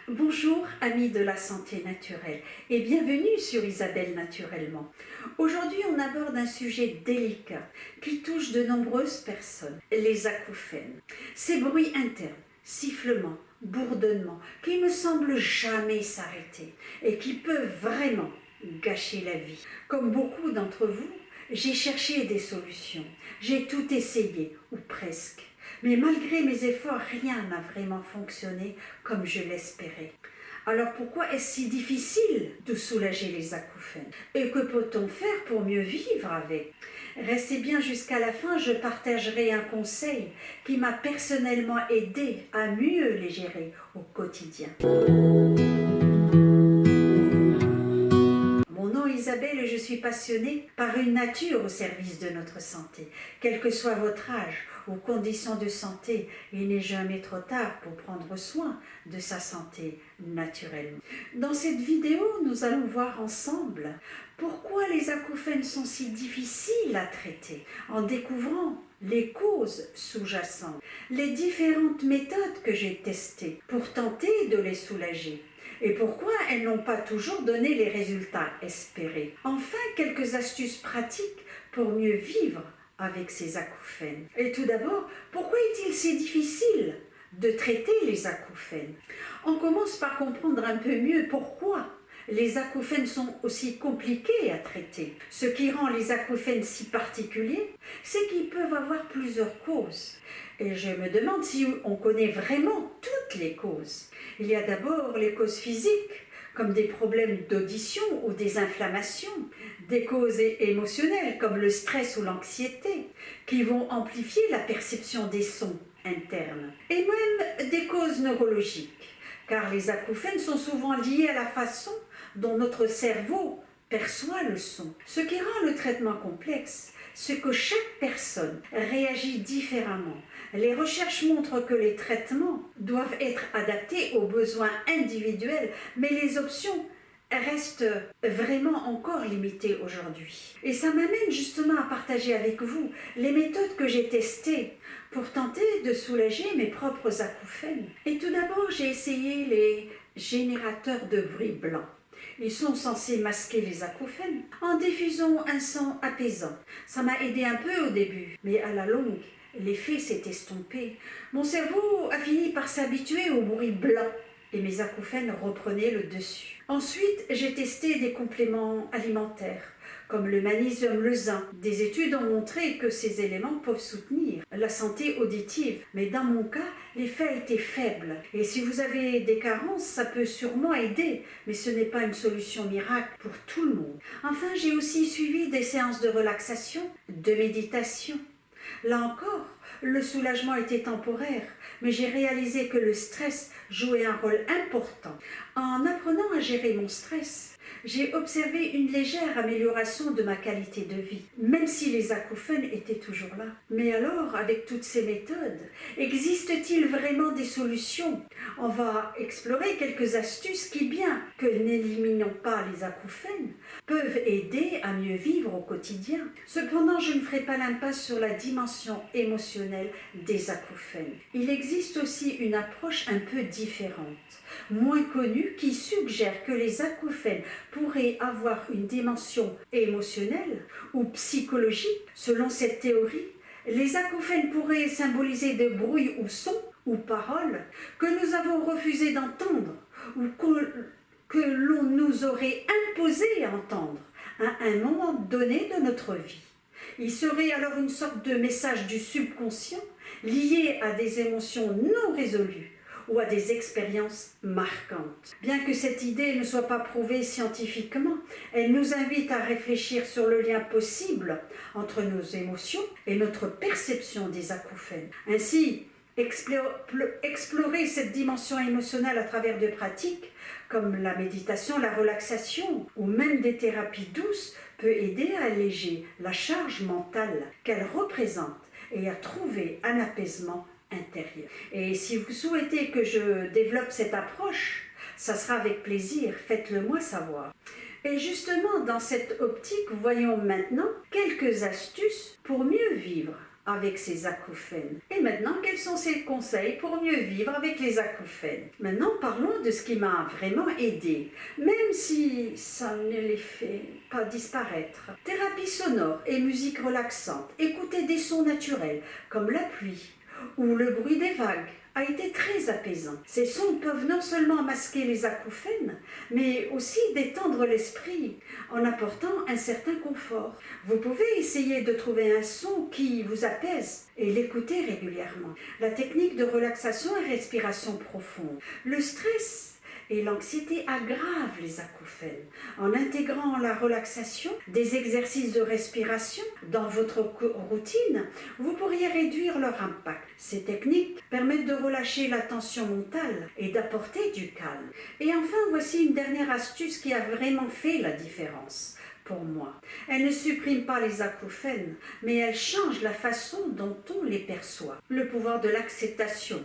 Bonjour amis de la santé naturelle et bienvenue sur Isabelle Naturellement. Aujourd'hui on aborde un sujet délicat qui touche de nombreuses personnes, les acouphènes. Ces bruits internes, sifflements, bourdonnements qui ne semblent jamais s'arrêter et qui peuvent vraiment gâcher la vie. Comme beaucoup d'entre vous, j'ai cherché des solutions, j'ai tout essayé ou presque. Mais malgré mes efforts, rien n'a vraiment fonctionné comme je l'espérais. Alors pourquoi est-ce si difficile de soulager les acouphènes? Et que peut-on faire pour mieux vivre avec? Restez bien jusqu'à la fin, je partagerai un conseil qui m'a personnellement aidé à mieux les gérer au quotidien. Mon nom est Isabelle et je suis passionnée par une nature au service de notre santé. Quel que soit votre âge ou conditions de santé, il n'est jamais trop tard pour prendre soin de sa santé naturellement. Dans cette vidéo, nous allons voir ensemble pourquoi les acouphènes sont si difficiles à traiter en découvrant les causes sous-jacentes, les différentes méthodes que j'ai testées pour tenter de les soulager. Et pourquoi elles n'ont pas toujours donné les résultats espérés. Enfin, quelques astuces pratiques pour mieux vivre avec ces acouphènes. Et tout d'abord, pourquoi est-il si difficile de traiter les acouphènes? On commence par comprendre un peu mieux pourquoi les acouphènes sont aussi compliqués à traiter. Ce qui rend les acouphènes si particuliers, c'est qu'ils peuvent avoir plusieurs causes. Et je me demande si on connaît vraiment toutes les causes. Il y a d'abord les causes physiques, comme des problèmes d'audition ou des inflammations, des causes émotionnelles comme le stress ou l'anxiété, qui vont amplifier la perception des sons internes, et même des causes neurologiques, car les acouphènes sont souvent liés à la façon dont notre cerveau perçoit le son. Ce qui rend le traitement complexe, c'est que chaque personne réagit différemment. Les recherches montrent que les traitements doivent être adaptés aux besoins individuels, mais les options restent vraiment encore limitées aujourd'hui. Et ça m'amène justement à partager avec vous les méthodes que j'ai testées pour tenter de soulager mes propres acouphènes. Et tout d'abord, j'ai essayé les générateurs de bruit blanc. Ils sont censés masquer les acouphènes en diffusant un son apaisant. Ça m'a aidé un peu au début, mais à la longue, l'effet s'est estompé. Mon cerveau a fini par s'habituer au bruit blanc et mes acouphènes reprenaient le dessus. Ensuite, j'ai testé des compléments alimentaires comme le magnésium, le zinc. Des études ont montré que ces éléments peuvent soutenir la santé auditive, mais dans mon cas, l'effet était faible. Et si vous avez des carences, ça peut sûrement aider, mais ce n'est pas une solution miracle pour tout le monde. Enfin, j'ai aussi suivi des séances de relaxation, de méditation. Là encore, le soulagement était temporaire, mais j'ai réalisé que le stress jouait un rôle important. En apprenant à gérer mon stress, j'ai observé une légère amélioration de ma qualité de vie, même si les acouphènes étaient toujours là. Mais alors, avec toutes ces méthodes, existe-t-il vraiment des solutions? On va explorer quelques astuces qui, bien que n'éliminant pas les acouphènes, peuvent aider à mieux vivre au quotidien. Cependant, je ne ferai pas l'impasse sur la dimension émotionnelle des acouphènes. Il existe aussi une approche un peu différente, moins connue, qui suggère que les acouphènes pourraient avoir une dimension émotionnelle ou psychologique. Selon cette théorie, les acouphènes pourraient symboliser des bruits ou sons ou paroles que nous avons refusé d'entendre ou que l'on nous aurait imposé à entendre à un moment donné de notre vie. Il serait alors une sorte de message du subconscient lié à des émotions non résolues ou à des expériences marquantes. Bien que cette idée ne soit pas prouvée scientifiquement, elle nous invite à réfléchir sur le lien possible entre nos émotions et notre perception des acouphènes. Ainsi, explorer cette dimension émotionnelle à travers des pratiques comme la méditation, la relaxation ou même des thérapies douces peut aider à alléger la charge mentale qu'elle représente et à trouver un apaisement intérieur. Et si vous souhaitez que je développe cette approche, ça sera avec plaisir, faites-le moi savoir. Et justement, dans cette optique, voyons maintenant quelques astuces pour mieux vivre avec ses acouphènes. Et maintenant, quels sont ses conseils pour mieux vivre avec les acouphènes? Maintenant, parlons de ce qui m'a vraiment aidé, même si ça ne les fait pas disparaître. Thérapie sonore et musique relaxante, écouter des sons naturels comme la pluie ou le bruit des vagues a été très apaisant. Ces sons peuvent non seulement masquer les acouphènes, mais aussi détendre l'esprit en apportant un certain confort. Vous pouvez essayer de trouver un son qui vous apaise et l'écouter régulièrement. La technique de relaxation et respiration profonde. Le stress et l'anxiété aggravent les acouphènes. En intégrant la relaxation, des exercices de respiration dans votre routine, vous pourriez réduire leur impact. Ces techniques permettent de relâcher la tension mentale et d'apporter du calme. Et enfin, voici une dernière astuce qui a vraiment fait la différence pour moi. Elle ne supprime pas les acouphènes, mais elle change la façon dont on les perçoit. Le pouvoir de l'acceptation.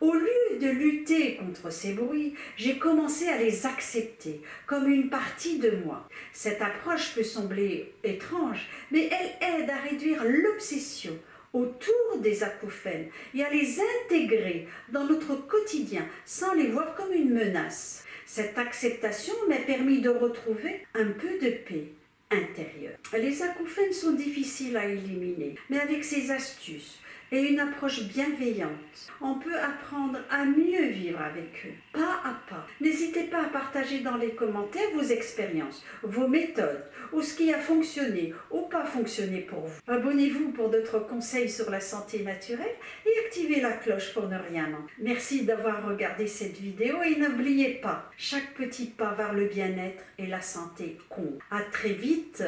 Au lieu de lutter contre ces bruits, j'ai commencé à les accepter comme une partie de moi. Cette approche peut sembler étrange, mais elle aide à réduire l'obsession autour des acouphènes et à les intégrer dans notre quotidien sans les voir comme une menace. Cette acceptation m'a permis de retrouver un peu de paix intérieure. Les acouphènes sont difficiles à éliminer, mais avec ces astuces et une approche bienveillante, on peut apprendre à mieux vivre avec eux, pas à pas. N'hésitez pas à partager dans les commentaires vos expériences, vos méthodes, ou ce qui a fonctionné ou pas fonctionné pour vous. Abonnez-vous pour d'autres conseils sur la santé naturelle et activez la cloche pour ne rien manquer. Merci d'avoir regardé cette vidéo et n'oubliez pas, chaque petit pas vers le bien-être et la santé compte. À très vite.